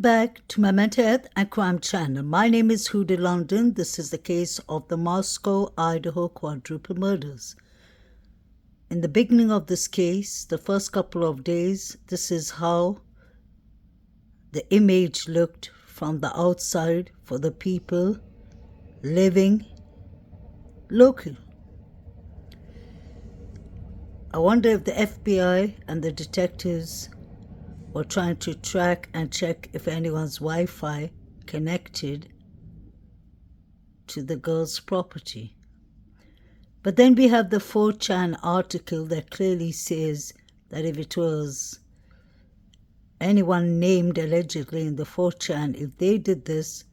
back to my Mental Health and Crime channel. My name is HOU de London. This is the case of the Mosco, Idaho quadruple murders. In the beginning of this case, the first couple of days, this is how the image looked from the outside for the people living local. I wonder if the FBI and the detectives were trying to track and check if anyone's Wi-Fi connected to the girl's property. But then we have the 4chan article that clearly says that if it was anyone named allegedly in the 4chan, if they did this,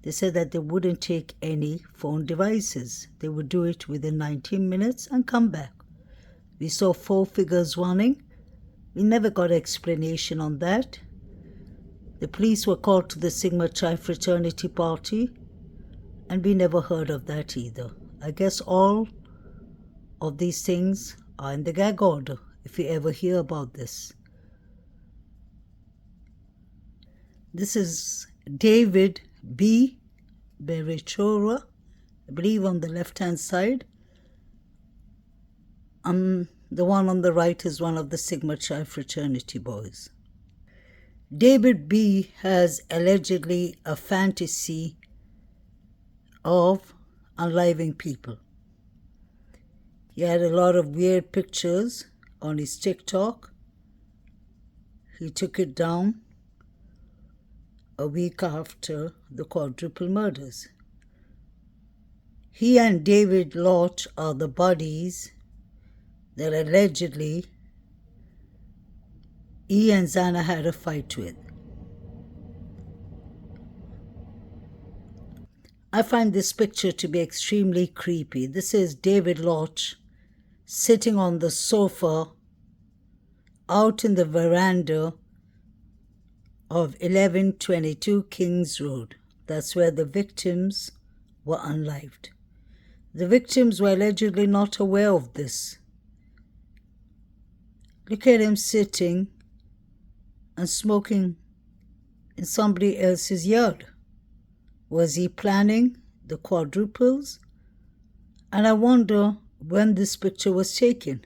they said that they wouldn't take any phone devices. They would do it within 19 minutes and come back. We saw 4 figures running. We never got an explanation on that. The police were called to the Sigma Chi fraternity party, and we never heard of that either. I guess all of these things are in the gag order, if you ever hear about this. This is David B. Berichora, I believe on the left-hand side. The one on the right is one of the Sigma Chi fraternity boys. David B. has allegedly a fantasy of unaliving people. He had a lot of weird pictures on his TikTok. He took it down a week after the quadruple murders. He and David Lott are the buddies that allegedly E and Zana had a fight with. I find this picture to be extremely creepy. This is David Lott sitting on the sofa out in the veranda of 1122 Kings Road. That's where the victims were unalived. The victims were allegedly not aware of this. Look at him sitting and smoking in somebody else's yard. Was he planning the quadruples? And I wonder when this picture was taken.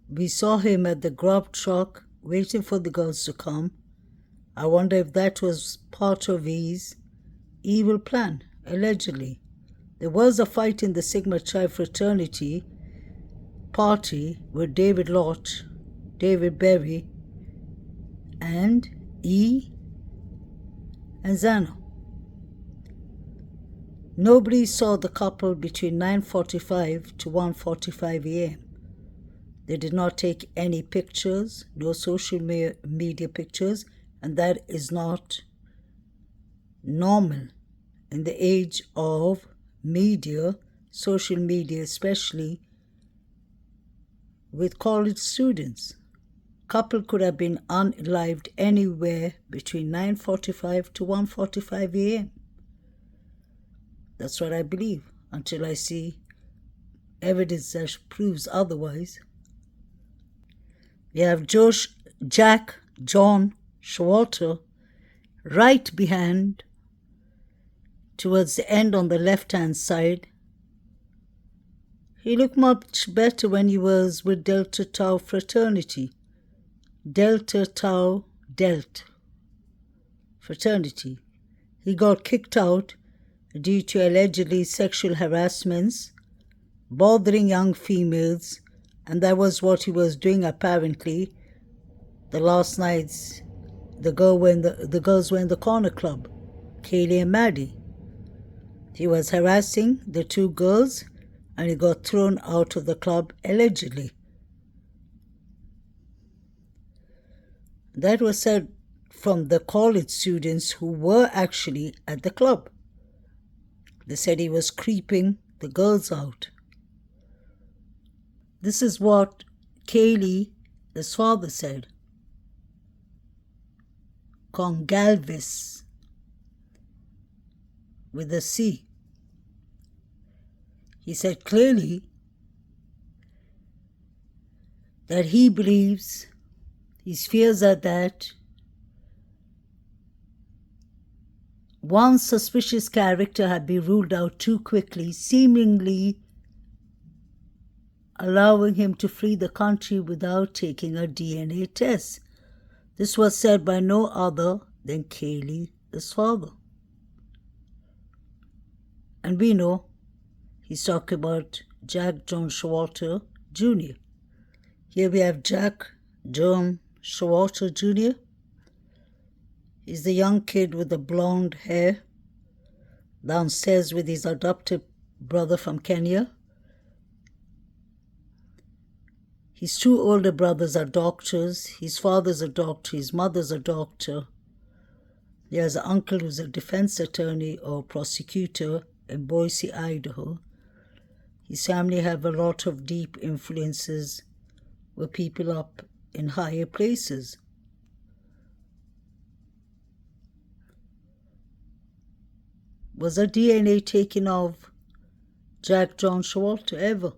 We saw him at the grub truck waiting for the girls to come. I wonder if that was part of his evil plan, allegedly. There was a fight in the Sigma Chi fraternity party with David Lott, David Berry, and E and Zana. Nobody saw the couple between 9:45 to 1:45 a.m. They did not take any pictures, no social media pictures, and that is not normal in the age of media, social media especially, with college students. Couple could have been unalived anywhere between 9:45 to 1:45 a.m. That's what I believe, until I see evidence that proves otherwise. We have Jack John Schalter right behind, towards the end on the left-hand side. He looked much better when he was with Delta Tau fraternity. Delta Tau Delt fraternity. He got kicked out due to allegedly sexual harassments, bothering young females, and that was what he was doing apparently. The last nights, the girls were in the corner club, Kaylee and Maddie. He was harassing the 2 girls, and he got thrown out of the club allegedly. That was said from the college students who were actually at the club. They said he was creeping the girls out. This is what Kaylee, his father, said. Congalvis, with a C. He said clearly that he believes, his fears are that One suspicious character had been ruled out too quickly, seemingly allowing him to flee the country without taking a DNA test. This was said by no other than Kaylee's father. And we know he's talking about Jack John Schalter Jr. Here we have Jack John Schalter Jr. He's the young kid with the blonde hair downstairs with his adopted brother from Kenya. His two older brothers are doctors. His father's a doctor. His mother's a doctor. He has an uncle who's a defense attorney or prosecutor in Boise, Idaho. His family have a lot of deep influences with people up in higher places. Was a DNA taken of Jack John Schalter ever?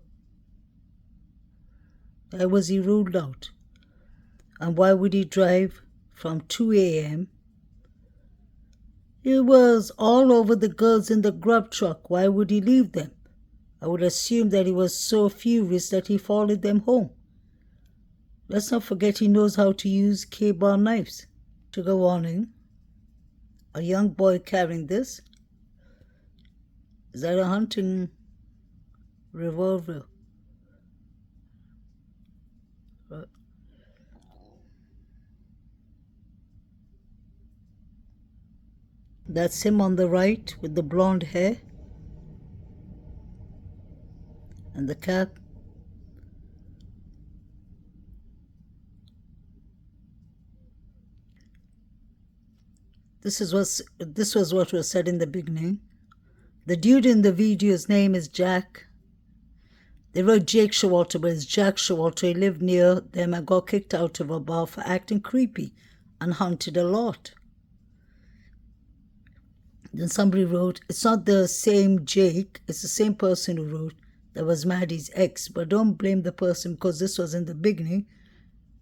Why was he ruled out? And why would he drive from 2 a.m.? He was all over the girls in the grub truck. Why would he leave them? I would assume that he was so furious that he followed them home. Let's not forget he knows how to use K-bar knives. Trigger warning. A young boy carrying this. Is that a hunting revolver? That's him on the right with the blonde hair and the cap. This was what was said in the beginning. The dude in the video's name is Jack. They wrote Jake Schalter, but it's Jack Schalter. He lived near them and got kicked out of a bar for acting creepy and hunted a lot. Then somebody wrote, it's not the same Jake, it's the same person who wrote that was Maddie's ex, but don't blame the person because this was in the beginning.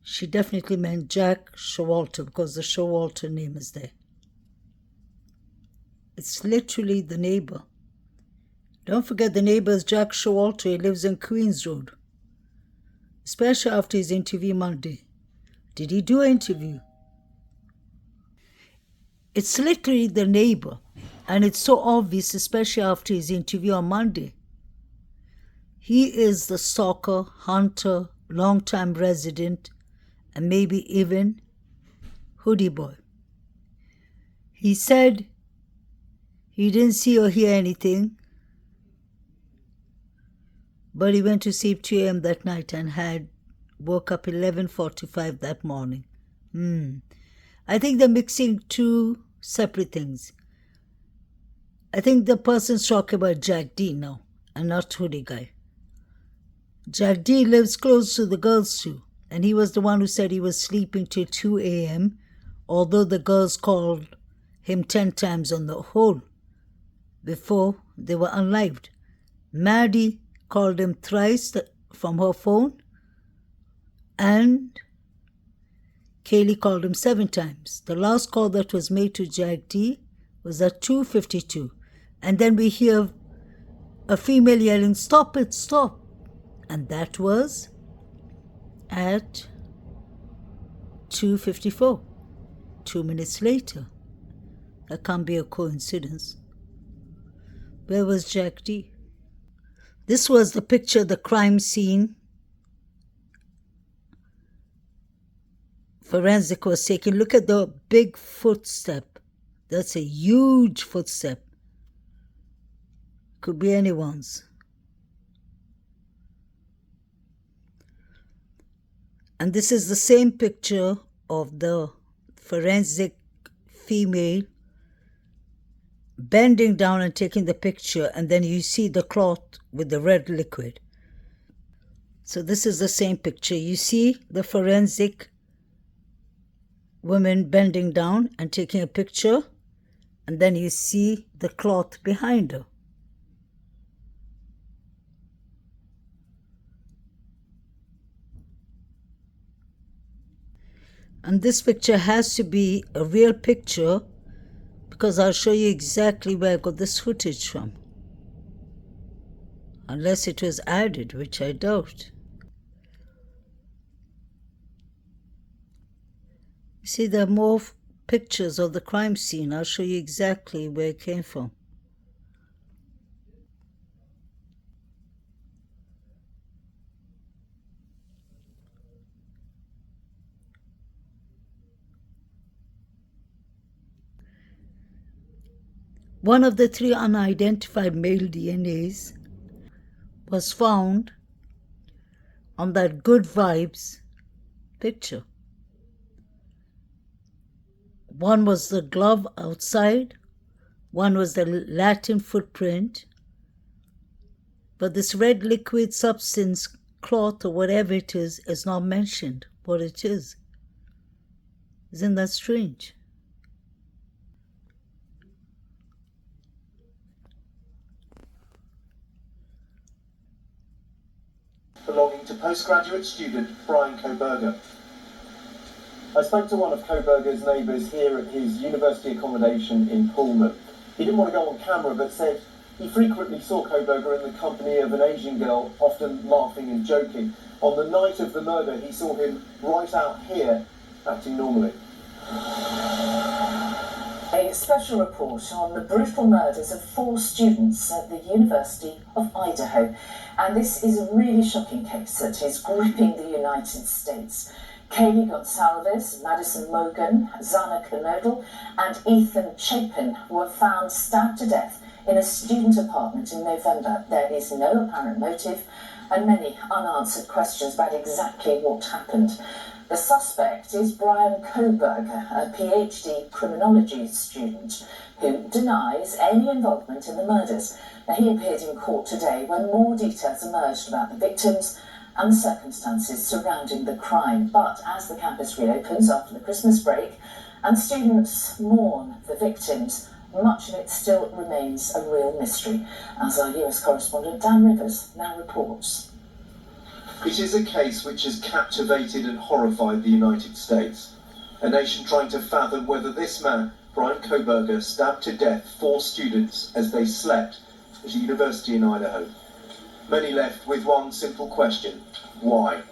She definitely meant Jack Schalter because the Schalter name is there. It's literally the neighbor. Don't forget the neighbor is Jack Schalter. He lives in Queens Road. Especially after his interview Monday. Did he do an interview? It's literally the neighbor. And it's so obvious, especially after his interview on Monday. He is the stalker, hunter, long-time resident, and maybe even hoodie boy. He said he didn't see or hear anything, but he went to sleep 2 a.m. that night and woke up 11:45 that morning. I think they're mixing two separate things. I think the person's talking about Jack D now and not hoodie guy. Jack D lives close to the girls too, and he was the one who said he was sleeping till 2 a.m., although the girls called him 10 times on the whole before they were unlived. Maddie called him thrice from her phone, and Kaylee called him 7 times. The last call that was made to Jack D was at 2:52. And then we hear a female yelling, "Stop it, stop." And that was at 2:54, 2 minutes later. That can't be a coincidence. Where was Jack D? This was the picture of the crime scene. Forensic was taken. Look at the big footstep. That's a huge footstep. Could be anyone's. And this is the same picture of the forensic female bending down and taking the picture, and then you see the cloth with the red liquid. So this is the same picture. You see the forensic woman bending down and taking a picture, and then you see the cloth behind her. And this picture has to be a real picture because I'll show you exactly where I got this footage from. Unless it was added, which I doubt. You see, there are more pictures of the crime scene. I'll show you exactly where it came from. One of the 3 unidentified male DNAs was found on that Good Vibes picture. One was the glove outside, one was the Latin footprint, but this red liquid substance, cloth or whatever it is not mentioned what it is. Isn't that strange? Belonging to postgraduate student Brian Kohberger. I spoke to one of Kohberger's neighbours here at his university accommodation in Pullman. He didn't want to go on camera, but said he frequently saw Kohberger in the company of an Asian girl, often laughing and joking. On the night of the murder, he saw him right out here, acting normally. A special report on the brutal murders of 4 students at the University of Idaho. And this is a really shocking case that is gripping the United States. Kaylee Gonsalves, Madison Mogan, Zana Knodel and Ethan Chapin were found stabbed to death in a student apartment in November. There is no apparent motive and many unanswered questions about exactly what happened. The suspect is Brian Kohberger, a PhD criminology student who denies any involvement in the murders. Now, he appeared in court today when more details emerged about the victims and the circumstances surrounding the crime. But as the campus reopens after the Christmas break and students mourn the victims, much of it still remains a real mystery, as our US correspondent Dan Rivers now reports. It is a case which has captivated and horrified the United States, a nation trying to fathom whether this man, Brian Kohberger, stabbed to death 4 students as they slept at a university in Idaho. Many left with one simple question: why?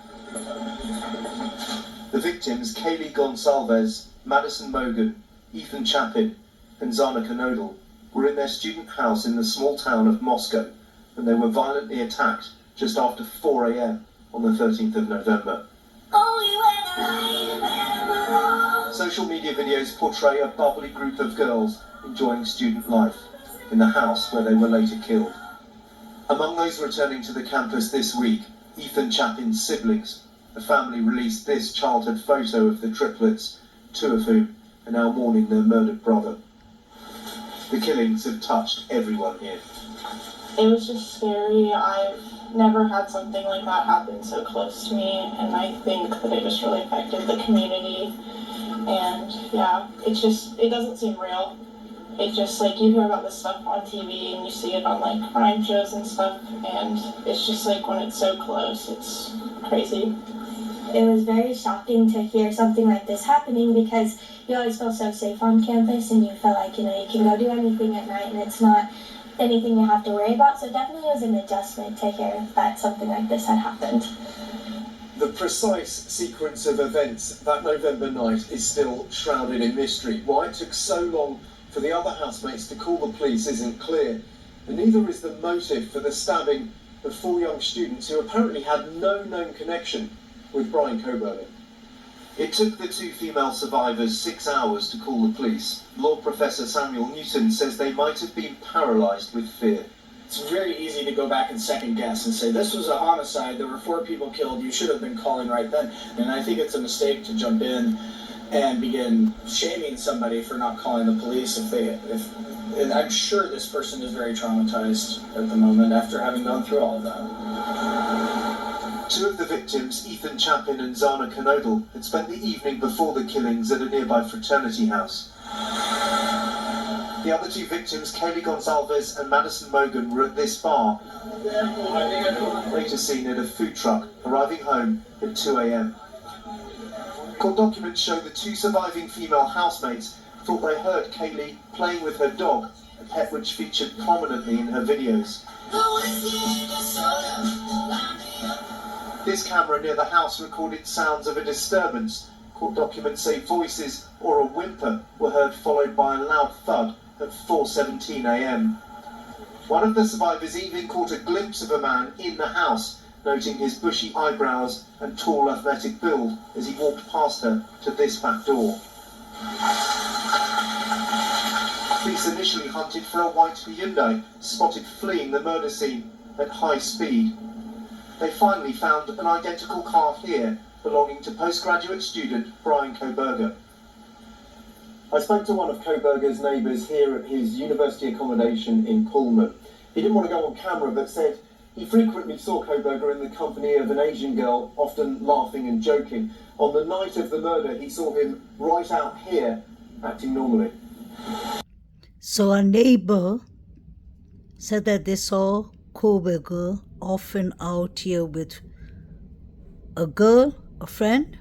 The victims, Kaylee Gonsalves, Madison Mogan, Ethan Chapin and Zana Knodel, were in their student house in the small town of Mosco when they were violently attacked just after 4 a.m. on the 13th of November. Social media videos portray a bubbly group of girls enjoying student life in the house where they were later killed. Among those returning to the campus this week, Ethan Chapin's siblings. The family released this childhood photo of the triplets, 2 of whom are now mourning their murdered brother. The killings have touched everyone here. It was just scary. I've never had something like that happen so close to me, and I think that it just really affected the community. And yeah, it doesn't seem real. It's just like you hear about this stuff on TV and you see it on like crime shows and stuff, and it's just like when it's so close, it's crazy. It was very shocking to hear something like this happening because you always feel so safe on campus and you feel like, you can go do anything at night and it's not anything you have to worry about. So definitely was an adjustment to hear that something like this had happened. The precise sequence of events that November night is still shrouded in mystery. Why it took so long for the other housemates to call the police isn't clear, and neither is the motive for the stabbing of 4 young students who apparently had no known connection with Brian Kohberger. It took the 2 female survivors 6 hours to call the police. Law Professor Samuel Newton says they might have been paralysed with fear. It's very easy to go back and second guess and say, this was a homicide, there were 4 people killed, you should have been calling right then. And I think it's a mistake to jump in and begin shaming somebody for not calling the police and I'm sure this person is very traumatized at the moment after having gone through all of that. 2 of the victims, Ethan Chapin and Zana Knodel, had spent the evening before the killings at a nearby fraternity house. The other 2 victims, Kaylee Gonsalves and Madison Mogan, were at this bar, later seen at a food truck, arriving home at 2 a.m. Court documents show the 2 surviving female housemates thought they heard Kaylee playing with her dog, a pet which featured prominently in her videos. This camera near the house recorded sounds of a disturbance. Court documents say voices or a whimper were heard, followed by a loud thud at 4:17 a.m. One of the survivors even caught a glimpse of a man in the house, noting his bushy eyebrows and tall athletic build as he walked past her to this back door. Police initially hunted for a white Hyundai, spotted fleeing the murder scene at high speed. They finally found an identical car here, belonging to postgraduate student Brian Kohberger. I spoke to one of Kohberger's neighbours here at his university accommodation in Pullman. He didn't want to go on camera, but said he frequently saw Kohberger in the company of an Asian girl, often laughing and joking. On the night of the murder, he saw him right out here, acting normally. So a neighbor said that they saw Kohberger often out here with a girl, a friend,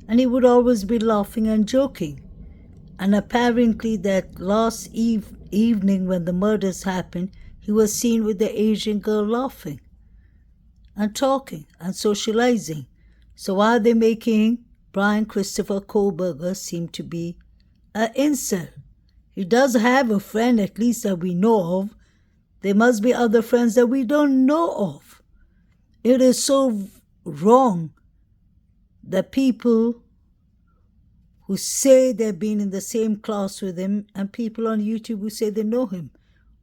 and he would always be laughing and joking. And apparently that last evening when the murders happened, he was seen with the Asian girl laughing and talking and socializing. So why are they making Brian Christopher Kohberger seem to be an incel? He does have a friend, at least that we know of. There must be other friends that we don't know of. It is so wrong that people who say they've been in the same class with him and people on YouTube who say they know him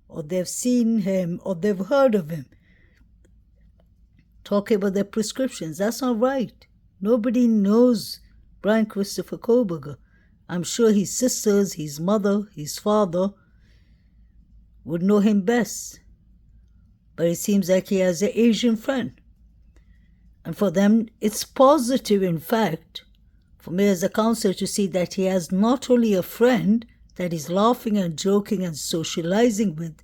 or they've seen him or they've heard of him talking about their prescriptions. That's not right. Nobody knows Brian Christopher Kohberger. I'm sure his sisters, his mother, his father would know him best. But it seems like he has an Asian friend. And for them, it's positive, in fact, for me as a counselor to see that he has not only a friend that he's laughing and joking and socializing with,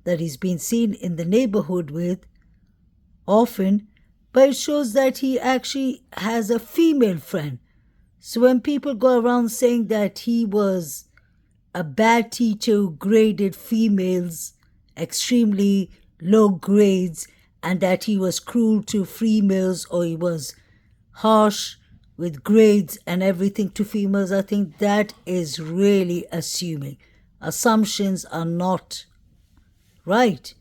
that he's been seen in the neighborhood with often, but it shows that he actually has a female friend. So when people go around saying that he was a bad teacher who graded females extremely low grades and that he was cruel to females or he was harsh with grades and everything to females, I think that is really assuming. Assumptions are not right.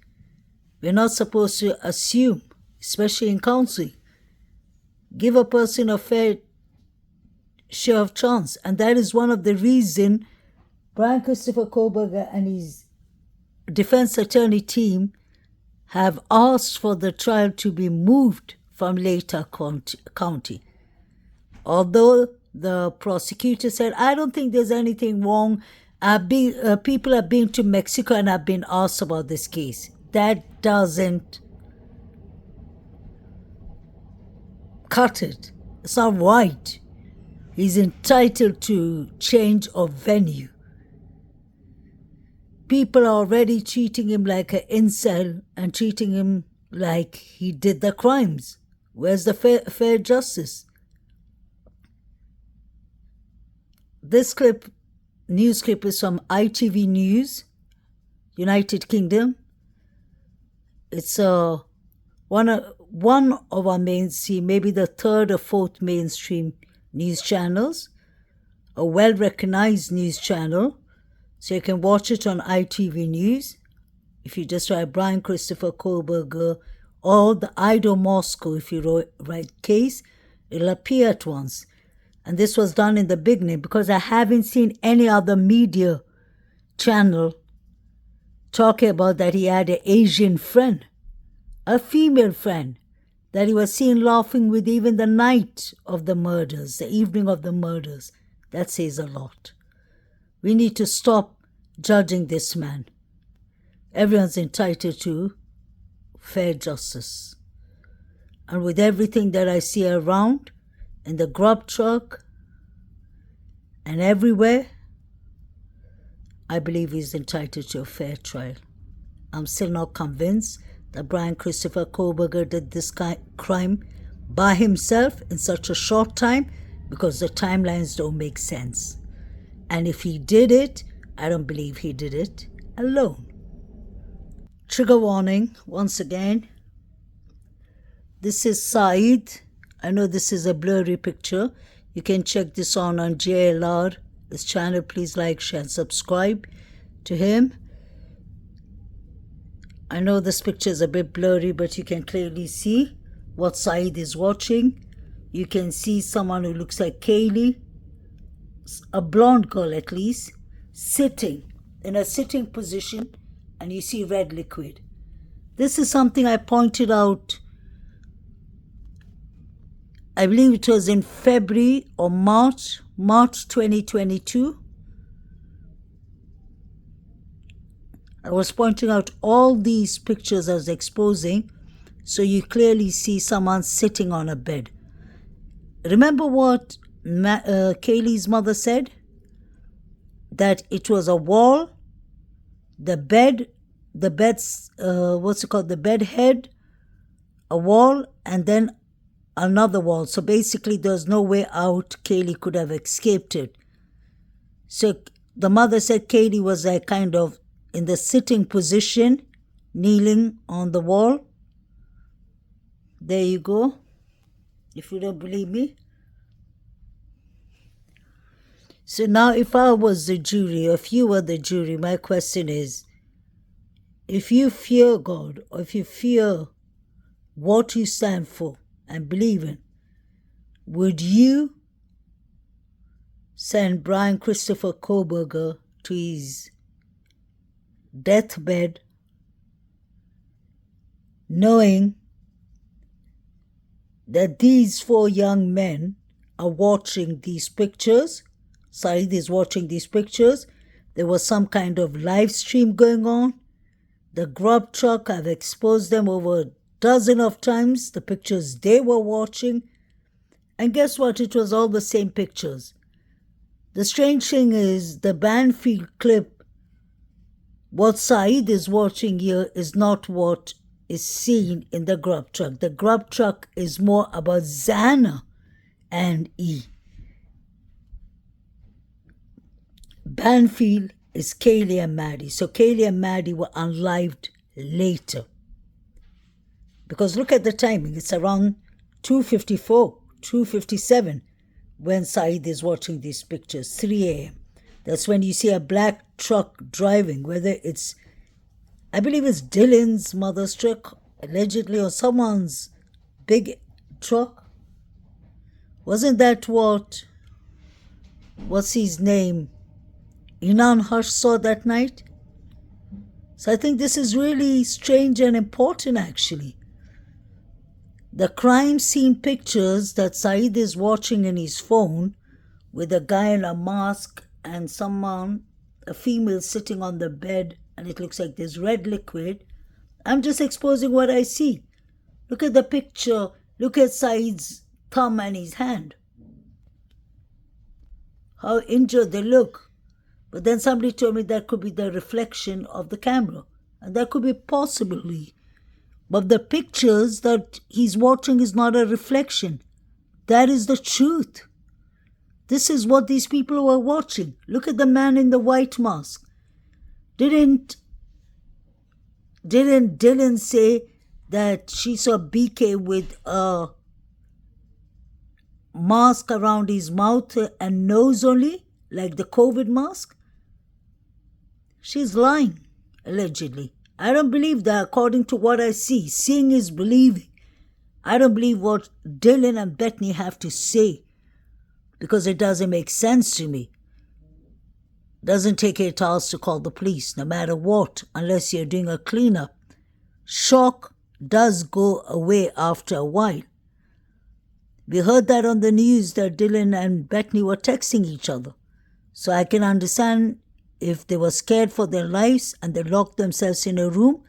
We're not supposed to assume, especially in counseling. Give a person a fair share of chance. And that is one of the reasons Brian Christopher Kohberger and his defense attorney team have asked for the trial to be moved from Schalter County. Although the prosecutor said, I don't think there's anything wrong. People have been to Mexico and have been asked about this case. That doesn't cut it. It's not right. He's entitled to change of venue. People are already treating him like an incel and treating him like he did the crimes. Where's the fair justice? This news clip is from ITV News, United Kingdom. It's one of our mainstream, maybe the third or fourth mainstream news channels, a well-recognized news channel. So you can watch it on ITV News. If you just write Brian Christopher Kohberger or the Idaho Mosco, if you write case, it'll appear at once. And this was done in the beginning because I haven't seen any other media channel talking about that he had an Asian friend, a female friend, that he was seen laughing with even the night of the murders, the evening of the murders. That says a lot. We need to stop judging this man. Everyone's entitled to fair justice. And with everything that I see around, in the grub truck and everywhere, I believe he's entitled to a fair trial. I'm still not convinced that Brian Christopher Kohberger did this crime by himself in such a short time because the timelines don't make sense. And if he did it, I don't believe he did it alone. Trigger warning once again. This is Saeed. I know this is a blurry picture. You can check this on JLR. This channel, please like, share, and subscribe to him. I know this picture is a bit blurry, but you can clearly see what Saeed is watching. You can see someone who looks like Kaylee, a blonde girl at least, sitting in a sitting position, and you see red liquid. This is something I pointed out, I believe it was in February or March 2022. I was pointing out all these pictures I was exposing, so you clearly see someone sitting on a bed. Remember what Kaylee's mother said? That it was a wall, the bed head, a wall, and then another wall. So basically there's no way out. Kaylee could have escaped it. So the mother said Kaylee was like kind of in the sitting position, kneeling on the wall. There you go. If you don't believe me. So now if I was the jury, or if you were the jury, my question is, if you fear God, or if you fear what you stand for and believe in, would you send Brian Christopher Kohberger to his deathbed knowing that these 4 young men are watching these pictures? Saeed is watching these pictures. There was some kind of live stream going on. The grub truck, I've exposed them over a dozen of times, the pictures they were watching. And guess what? It was all the same pictures. The strange thing is, the Banfield clip, what Saeed is watching here is not what is seen in the grub truck. The grub truck is more about Xana and E. Banfield is Kaylee and Maddie. So Kaylee and Maddie were unlived later. Because look at the timing. It's around 2:54, 2:57 when Saeed is watching these pictures, 3 a.m. That's when you see a black truck driving, whether it's, I believe it's Dylan's mother's truck, allegedly, or someone's big truck. Wasn't that what's his name, Inan Hush saw that night? So I think this is really strange and important, actually. The crime scene pictures that Saeed is watching in his phone with a guy in a mask and someone, a female sitting on the bed, and it looks like there's red liquid. I'm just exposing what I see. Look at the picture. Look at Saeed's thumb and his hand. How injured they look. But then somebody told me that could be the reflection of the camera. And that could be possibly. But the pictures that he's watching is not a reflection. That is the truth. This is what these people were watching. Look at the man in the white mask. Didn't Dylan say that she saw BK with a mask around his mouth and nose only, like the COVID mask? She's lying, allegedly. I don't believe that according to what I see. Seeing is believing. I don't believe what Dylan and Bethany have to say because it doesn't make sense to me. Doesn't take 8 hours to call the police, no matter what, unless you're doing a cleanup. Shock does go away after a while. We heard that on the news that Dylan and Bethany were texting each other. So I can understand if they were scared for their lives and they locked themselves in a room.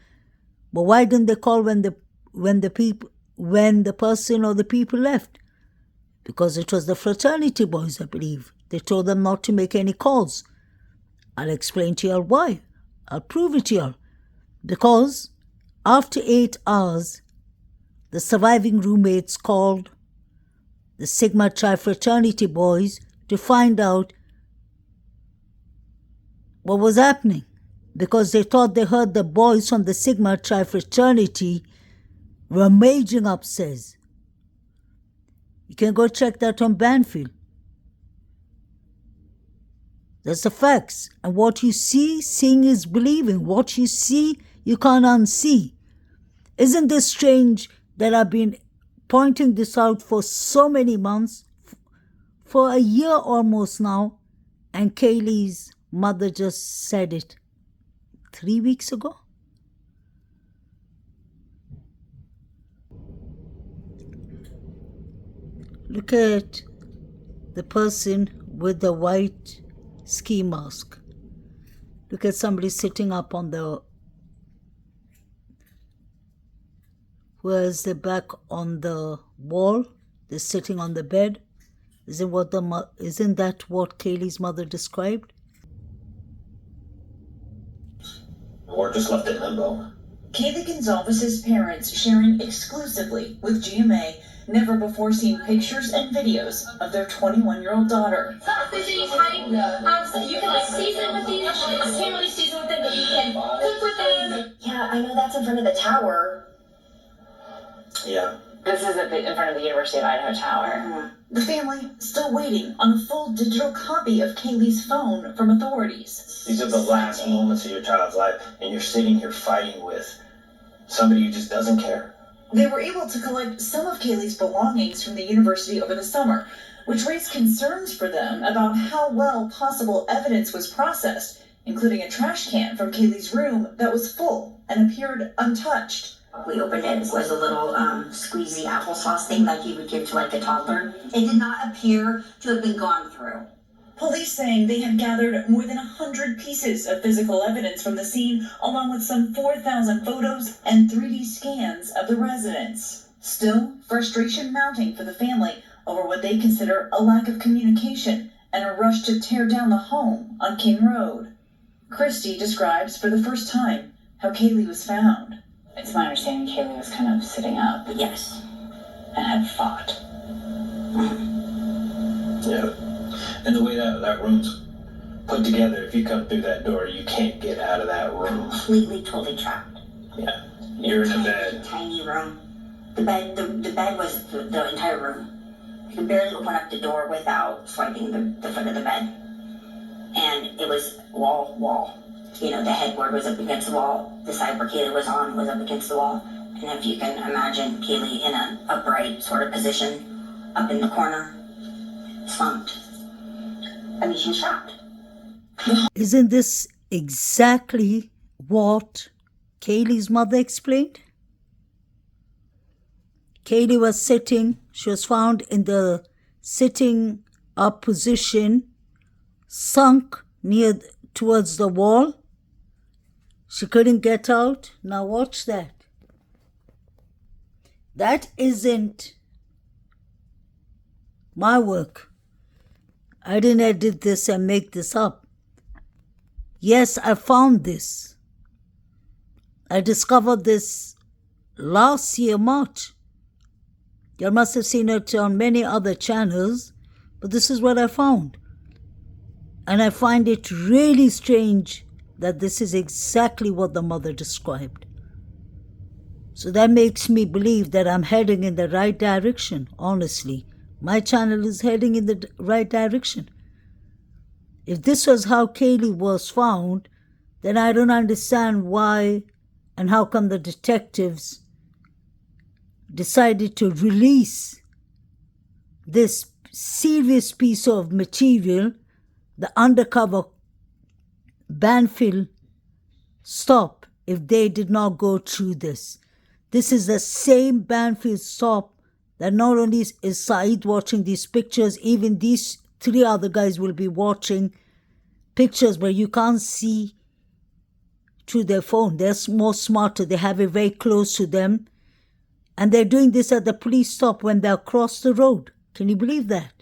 But why didn't they call when the person or the people left? Because it was the fraternity boys, I believe. They told them not to make any calls. I'll explain to y'all why. I'll prove it to y'all. Because after 8 hours, the surviving roommates called the Sigma Chi fraternity boys to find out what was happening, because they thought they heard the boys from the Sigma Chi fraternity rummaging upstairs. You can go check that on Banfield. That's the facts. And what you see, seeing is believing. What you see, you can't unsee. Isn't this strange that I've been pointing this out for so many months, for a year almost now, and Kaylee's mother just said it 3 weeks ago? Look at the person with the white ski mask. Look at somebody sitting up on the, who has their back on the wall. They're sitting on the bed. Isn't that what Kaylee's mother described? Or just left in limbo. Kaylee Gonzalez's parents sharing exclusively with GMA never-before-seen pictures and videos of their 21-year-old daughter. She's hiding. You can season with these. I can't really season with them, but you can cook with them. Yeah, I know that's in front of the tower. Yeah. This is in front of the University of Idaho Tower. The family still waiting on a full digital copy of Kaylee's phone from authorities. These are the last moments of your child's life, and you're sitting here fighting with somebody who just doesn't care. They were able to collect some of Kaylee's belongings from the university over the summer, which raised concerns for them about how well possible evidence was processed, including a trash can from Kaylee's room that was full and appeared untouched. We opened it. It was a little squeezy applesauce thing like you would give to like a toddler. It did not appear to have been gone through. Police saying they had gathered more than 100 pieces of physical evidence from the scene, along with some 4,000 photos and 3D scans of the residence. Still, frustration mounting for the family over what they consider a lack of communication and a rush to tear down the home on King Road. Christy describes for the first time how Kaylee was found. It's my understanding Kaylee was kind of sitting up. Yes. And had fought. Yeah. And the way that room's put together, if you come through that door, you can't get out of that room. Completely, totally trapped. Yeah. You're in a bed. Tiny room. The bed was the entire room. You could barely open up the door without swiping the foot of the bed. And it was wall. You know, the headboard was up against the wall. The side where Kaylee was on was up against the wall. And if you can imagine Kaylee in an upright sort of position, up in the corner, slumped. I mean, she was shocked. Isn't this exactly what Kaylee's mother explained? Kaylee was sitting, she was found in the sitting up position, sunk towards the wall. She couldn't get out. Now watch that. That isn't my work. I didn't edit this and make this up. Yes, I found this. I discovered this last year, March. You must have seen it on many other channels, but this is what I found. And I find it really strange that this is exactly what the mother described. So that makes me believe that I'm heading in the right direction, honestly. My channel is heading in the right direction. If this was how Kaylee was found, then I don't understand why and how come the detectives decided to release this serious piece of material, the undercover Banfield stop, if they did not go through this. This is the same Banfield stop that not only is Saeed watching these pictures, even these 3 other guys will be watching pictures where you can't see through their phone. They're more smarter. They have it very close to them. And they're doing this at the police stop when they're across the road. Can you believe that?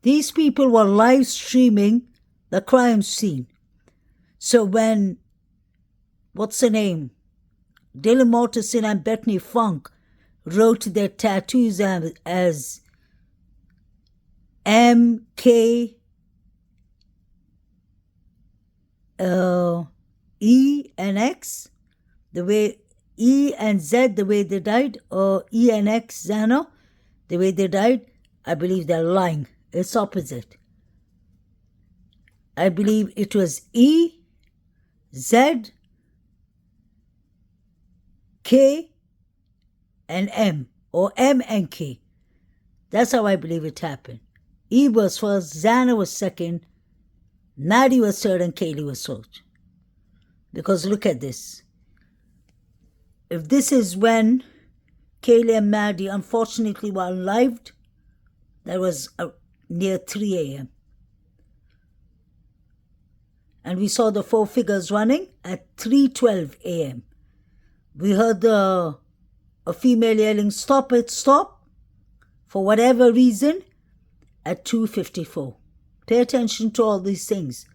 These people were live streaming the crime scene. So when, what's her name? Dylan Mortensen and Bethany Funk wrote their tattoos as MKFC, E and X, the way E and Z, the way they died, or E and X, Xano, the way they died, I believe they're lying. It's opposite. I believe it was E, Z, K, and M, or M and K. That's how I believe it happened. E was first, Xana was second, Maddie was third, and Kaylee was fourth. Because look at this. If this is when Kaylee and Maddie unfortunately were unalived, that was near 3 a.m. And we saw the four figures running at 3:12 a.m. We heard a female yelling, "Stop it, stop," for whatever reason, at 2:54. Pay attention to all these things.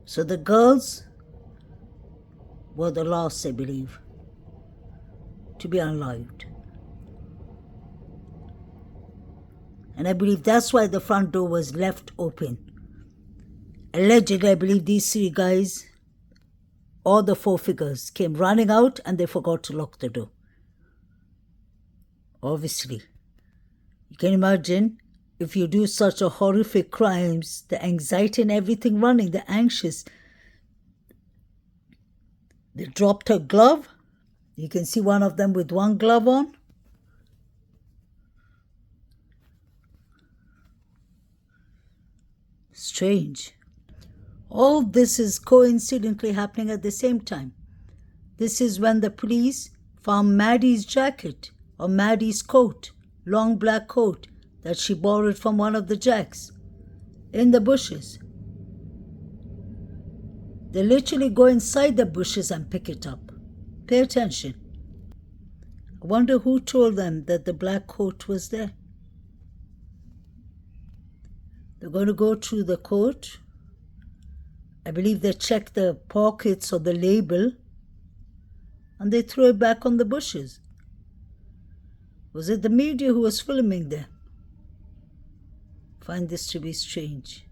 So the girls were the last, I believe, to be unalived. And I believe that's why the front door was left open. Allegedly, I believe these three guys, all the four figures, came running out and they forgot to lock the door. Obviously. You can imagine if you do such a horrific crimes, the anxiety and everything running, the anxious. They dropped her glove. You can see one of them with one glove on. Strange. All this is coincidentally happening at the same time. This is when the police found Maddie's jacket or Maddie's coat, long black coat that she borrowed from one of the jacks in the bushes. They literally go inside the bushes and pick it up. Pay attention. I wonder who told them that the black coat was there. They're going to go through the coat. I believe they check the pockets of the label and they throw it back on the bushes. Was it the media who was filming them? Find this to be strange.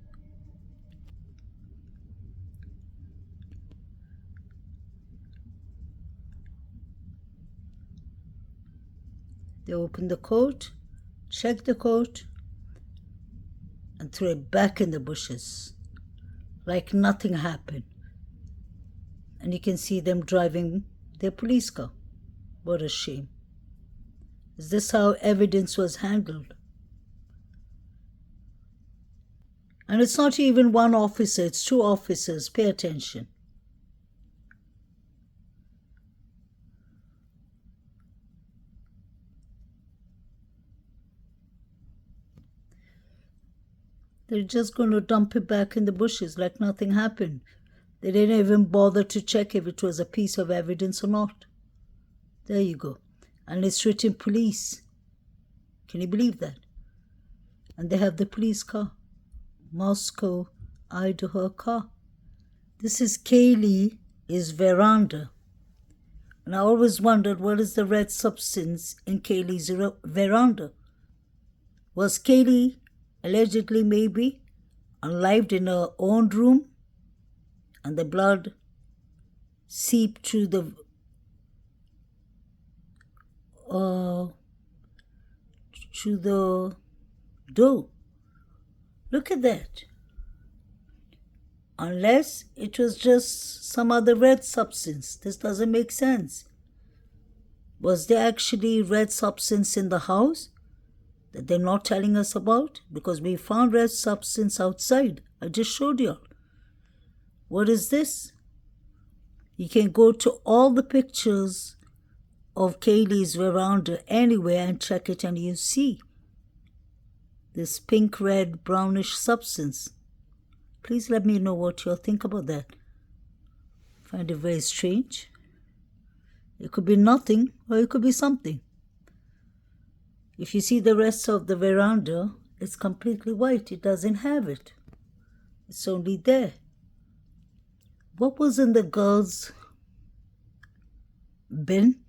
They open the coat, check the coat, and throw it back in the bushes, like nothing happened. And you can see them driving their police car. What a shame. Is this how evidence was handled? And it's not even one officer, it's two officers. Pay attention. They're just going to dump it back in the bushes like nothing happened. They didn't even bother to check if it was a piece of evidence or not. There you go. And it's written police. Can you believe that? And they have the police car. Mosco, Idaho car. This is Kaylee's veranda. And I always wondered, what is the red substance in Kaylee's veranda? Was Kaylee allegedly maybe unalived in her own room and the blood seeped through the door? Look at that. Unless it was just some other red substance. This doesn't make sense. Was there actually red substance in the house that they're not telling us about? Because we found red substance outside. I just showed you all. What is this? You can go to all the pictures of Kaylee's veranda anywhere and check it, and you see this pink, red, brownish substance. Please let me know what you all think about that. Find it very strange. It could be nothing or it could be something. If you see the rest of the veranda, it's completely white. It doesn't have it. It's only there. What was in the girls' bin?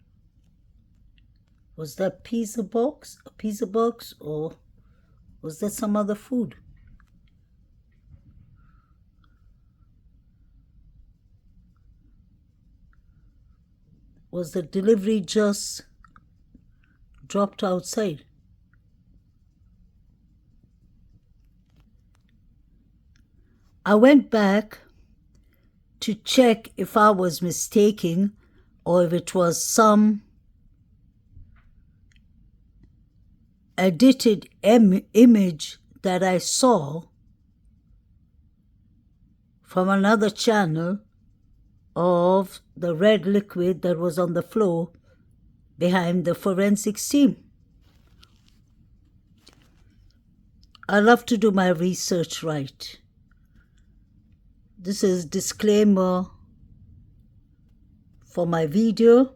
Was that a pizza box, or was that some other food? was the delivery just dropped outside? I went back to check if I was mistaken or if it was some edited image that I saw from another channel of the red liquid that was on the floor behind the forensics team. I love to do my research right. This is disclaimer for my video.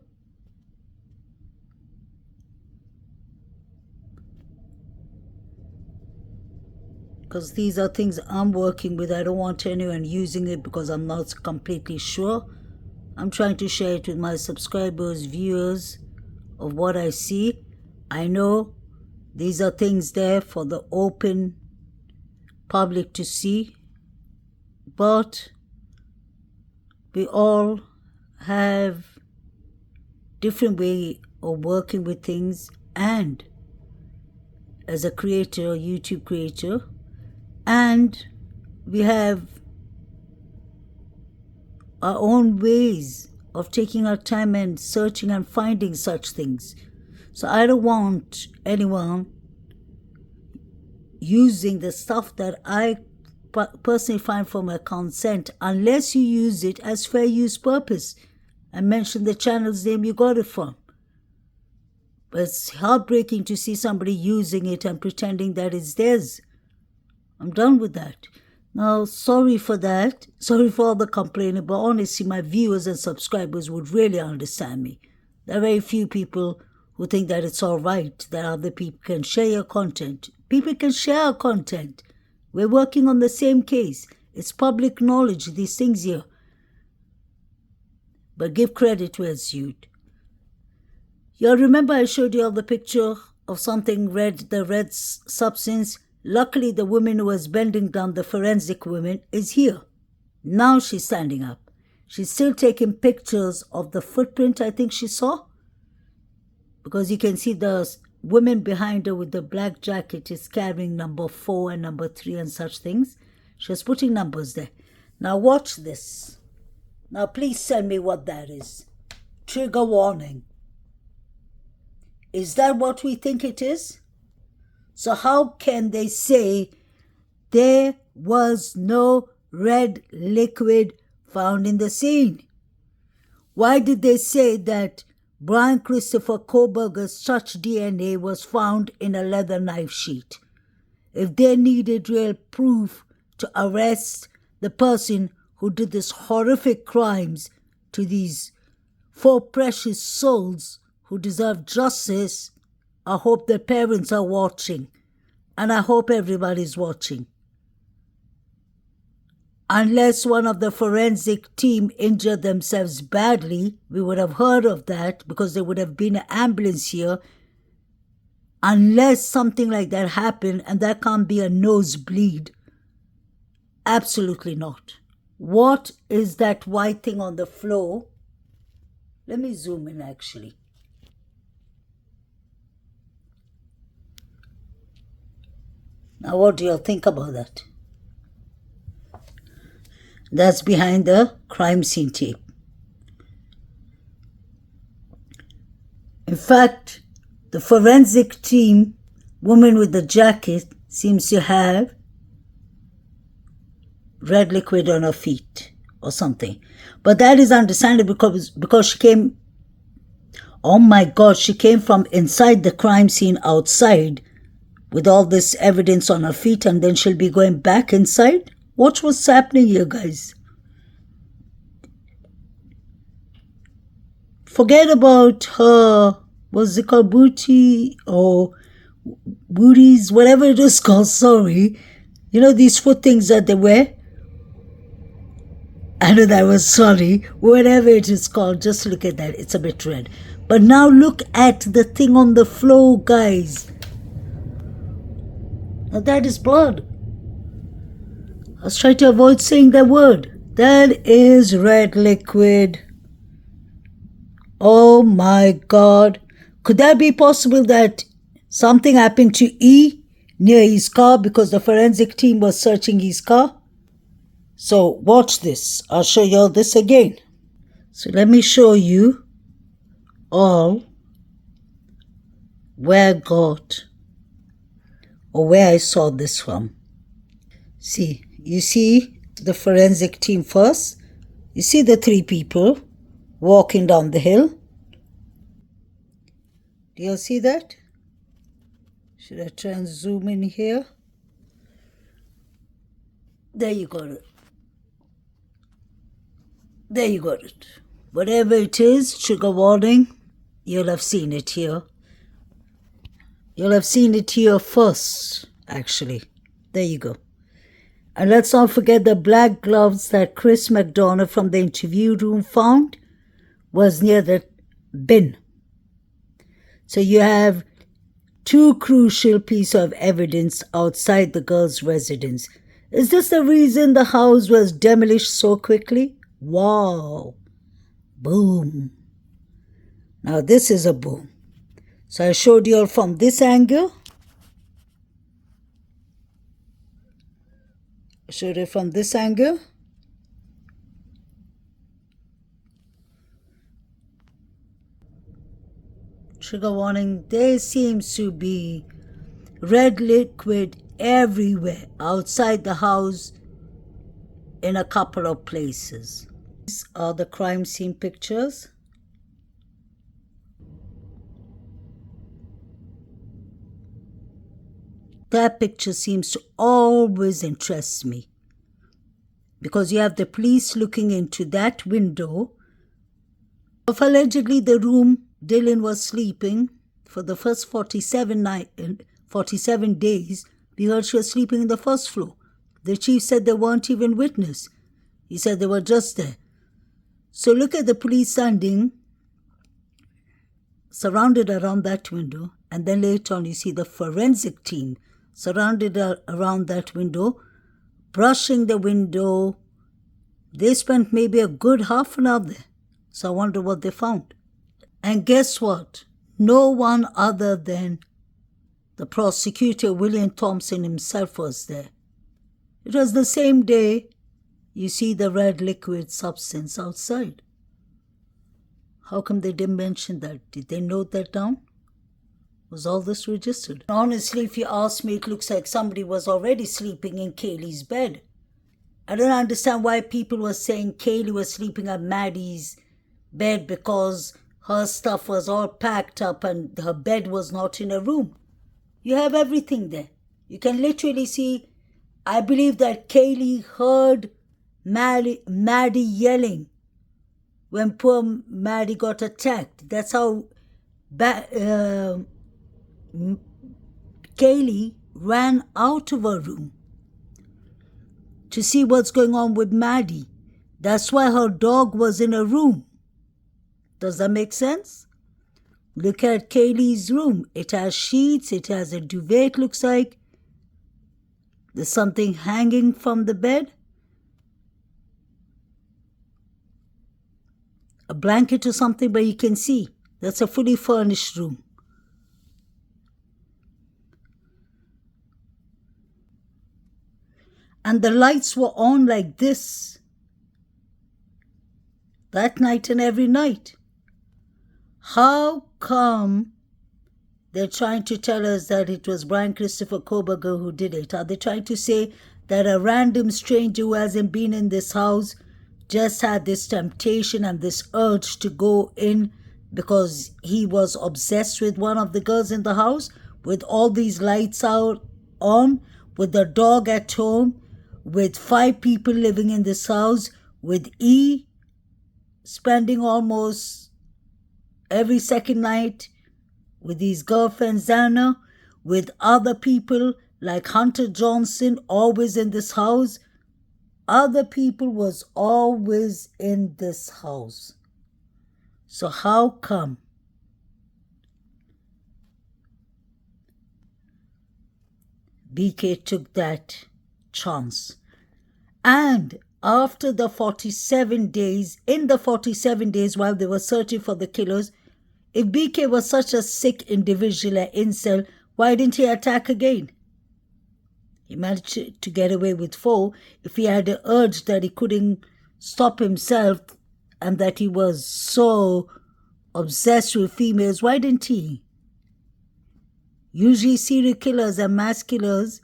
Because these are things I'm working with. I don't want anyone using it because I'm not completely sure. I'm trying to share it with my subscribers, viewers of what I see. I know these are things there for the open public to see, but we all have different way of working with things, and as a creator, a YouTube creator, and we have our own ways of taking our time and searching and finding such things. So I don't want anyone using the stuff that I personally find for my consent unless you use it as fair use purpose and mention the channel's name you got it from. But it's heartbreaking to see somebody using it and pretending that it's theirs. I'm done with that. Now, sorry for that. Sorry for all the complaining, but honestly, my viewers and subscribers would really understand me. There are very few people who think that it's all right that other people can share your content. People can share our content. We're working on the same case. It's public knowledge, these things here. But give credit where it's due. Y'all remember I showed you all the picture of something red, the red substance? Luckily, the woman who was bending down, the forensic woman, is here. Now she's standing up. She's still taking pictures of the footprint I think she saw. Because you can see the woman behind her with the black jacket is carrying number 4 and number 3 and such things. She was putting numbers there. Now watch this. Now please tell me what that is. Trigger warning. Is that what we think it is? So how can they say there was no red liquid found in the scene? Why did they say that Brian Christopher Kohberger's such DNA was found in a leather knife sheath? If they needed real proof to arrest the person who did these horrific crimes to these 4 precious souls who deserve justice, I hope their parents are watching, and I hope everybody's watching. Unless one of the forensic team injured themselves badly, we would have heard of that because there would have been an ambulance here. Unless something like that happened, and that can't be a nosebleed. Absolutely not. What is that white thing on the floor? Let me zoom in actually. Now what do you think about that? That's behind the crime scene tape. In fact, the forensic team, woman with the jacket, seems to have red liquid on her feet or something. But that is understandable because she came, oh my God, she came from inside the crime scene outside with all this evidence on her feet, and then she'll be going back inside? Watch what's happening here, guys. Forget about her, what's it called, booty or booties, whatever it is called, sorry. You know these foot things that they wear? I know that was sorry. Whatever it is called, just look at that. It's a bit red. But now look at the thing on the floor, guys. Now that is blood. I was trying to avoid saying that word. That is red liquid. Oh my God. Could that be possible that something happened to E near his car because the forensic team was searching his car? So watch this. I'll show you all this again. So let me show you all where I got or where I saw this from. See, you see the forensic team first. You see the three people walking down the hill. Do you see that? Should I try and zoom in here? There you got it. There you got it. Whatever it is, trigger warning, you'll have seen it here. You'll have seen it here first, actually. There you go. And let's not forget the black gloves that Chris McDonough from the interview room found was near the bin. So you have two crucial pieces of evidence outside the girl's residence. Is this the reason the house was demolished so quickly? Wow. Boom. Now this is a boom. So I showed you all from this angle. I showed it from this angle. Trigger warning, there seems to be red liquid everywhere outside the house in a couple of places. These are the crime scene pictures. That picture seems to always interest me because you have the police looking into that window of allegedly the room Dylan was sleeping for the first 47 days. We heard she was sleeping in the first floor. The chief said they weren't even witness. He said they were just there. So look at the police standing surrounded around that window, and then later on you see the forensic team surrounded around that window, brushing the window. They spent maybe a good half an hour there. So I wonder what they found. And guess what? No one other than the prosecutor, William Thompson himself, was there. It was the same day you see the red liquid substance outside. How come they didn't mention that? Did they note that down? Was all this registered? Honestly, if you ask me, it looks like somebody was already sleeping in Kaylee's bed. I don't understand why people were saying Kaylee was sleeping at Maddie's bed because her stuff was all packed up and her bed was not in a room. You have everything there. You can literally see, I believe that Kaylee heard Maddie yelling when poor Maddie got attacked. That's how Kaylee ran out of her room to see what's going on with Maddie. That's why her dog was in her room. Does that make sense? Look at Kaylee's room. It has sheets. It has a duvet, it looks like. There's something hanging from the bed. A blanket or something, but you can see that's a fully furnished room. And the lights were on like this that night and every night. How come they're trying to tell us that it was Brian Christopher Kohberger who did it? Are they trying to say that a random stranger who hasn't been in this house just had this temptation and this urge to go in because he was obsessed with one of the girls in the house, with all these lights out on, with the dog at home, with 5 people living in this house, with E spending almost every second night with his girlfriend Zana, with other people like Hunter Johnson always in this house. Other people was always in this house. So how come BK took that chance? And after the 47 days, in the 47 days while they were searching for the killers, if BK was such a sick individual at incel, why didn't he attack again? He managed to get away with 4. If he had an urge that he couldn't stop himself and that he was so obsessed with females, why didn't he? Usually serial killers and mass killers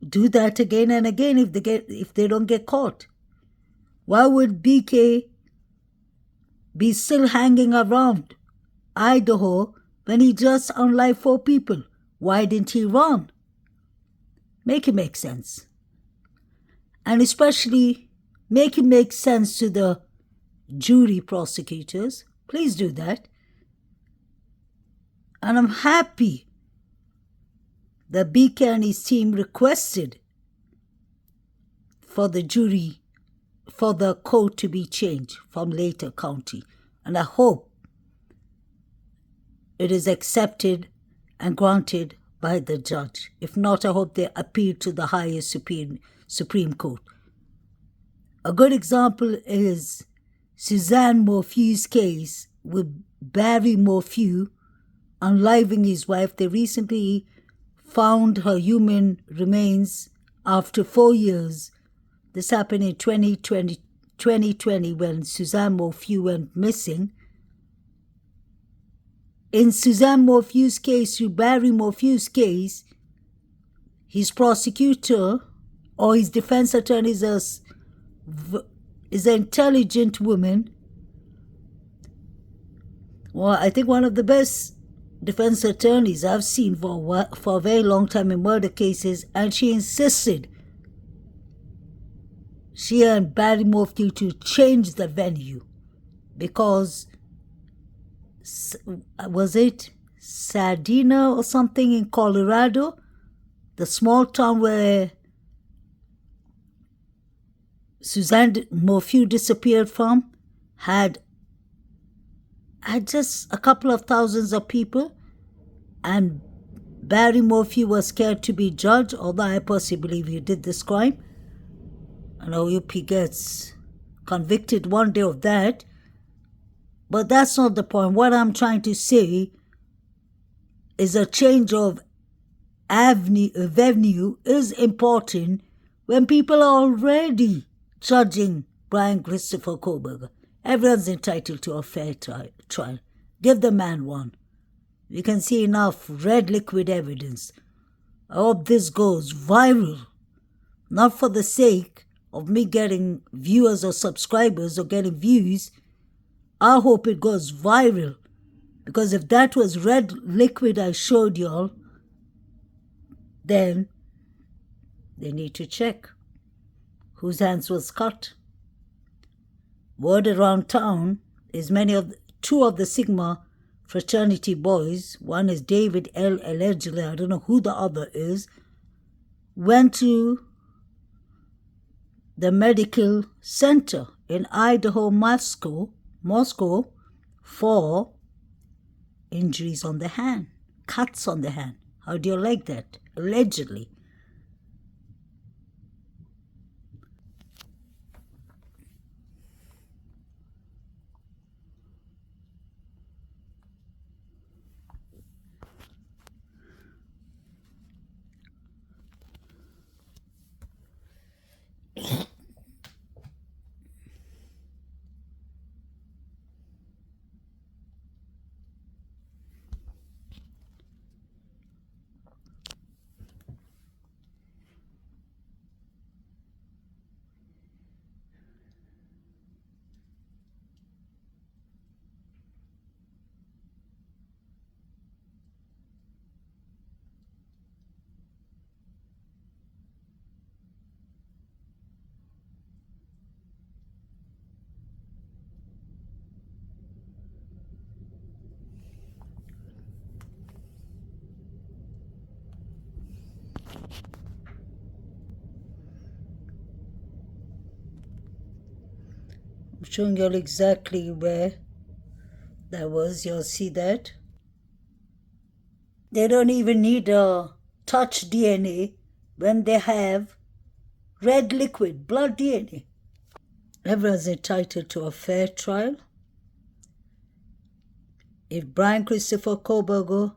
do that again and again if they don't get caught. Why would BK be still hanging around Idaho when he just unlived 4 people? Why didn't he run? Make it make sense. And especially make it make sense to the jury prosecutors. Please do that. And I'm happy that BK and his team requested for the jury, for the code to be changed from Later County. And I hope it is accepted and granted by the judge. If not, I hope they appeal to the highest Supreme Court. A good example is Suzanne Morphew's case with Barry Morphew unliving his wife. They recently found her human remains after 4 years. This happened in 2020 when Suzanne Morphew went missing. In Suzanne Morphew's case, through Barry Morphew's case, his prosecutor or his defense attorney is an intelligent woman. Well, I think one of the best defense attorneys I've seen for a very long time in murder cases, and she insisted, she and Barry Morphew, to change the venue because, was it Sadina or something in Colorado, the small town where Suzanne Morphew disappeared from, had just a couple of thousands of people, and Barry Morphew was scared to be judged, although I personally believe he did this crime. And I hope he gets convicted one day of that. But that's not the point. What I'm trying to say is a change of venue is important when people are already judging Brian Christopher Kohberger. Everyone's entitled to a fair trial. Give the man one. We can see enough red liquid evidence. I hope this goes viral. Not for the sake of me getting viewers or subscribers or getting views. I hope it goes viral. Because if that was red liquid I showed y'all, then they need to check whose hands was cut. Word around town is two of the Sigma fraternity boys, one is David L. allegedly, I don't know who the other is, went to the medical center in Idaho, Moscow for injuries on the hand, cuts on the hand. How do you like that? Allegedly. I'm showing you all exactly where that was. You'll see that. They don't even need a touch DNA when they have red liquid, blood DNA. Everyone's entitled to a fair trial. If Brian Christopher Kohberger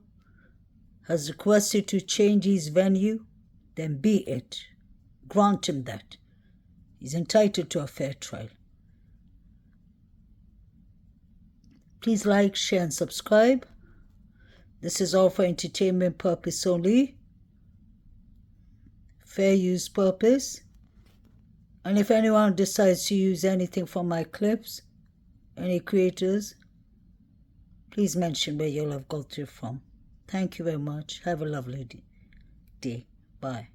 has requested to change his venue, then be it. Grant him that. He's entitled to a fair trial. Please like, share, and subscribe. This is all for entertainment purpose only. Fair use purpose. And if anyone decides to use anything from my clips, any creators, please mention where you'll have got it from. Thank you very much. Have a lovely day. Bye.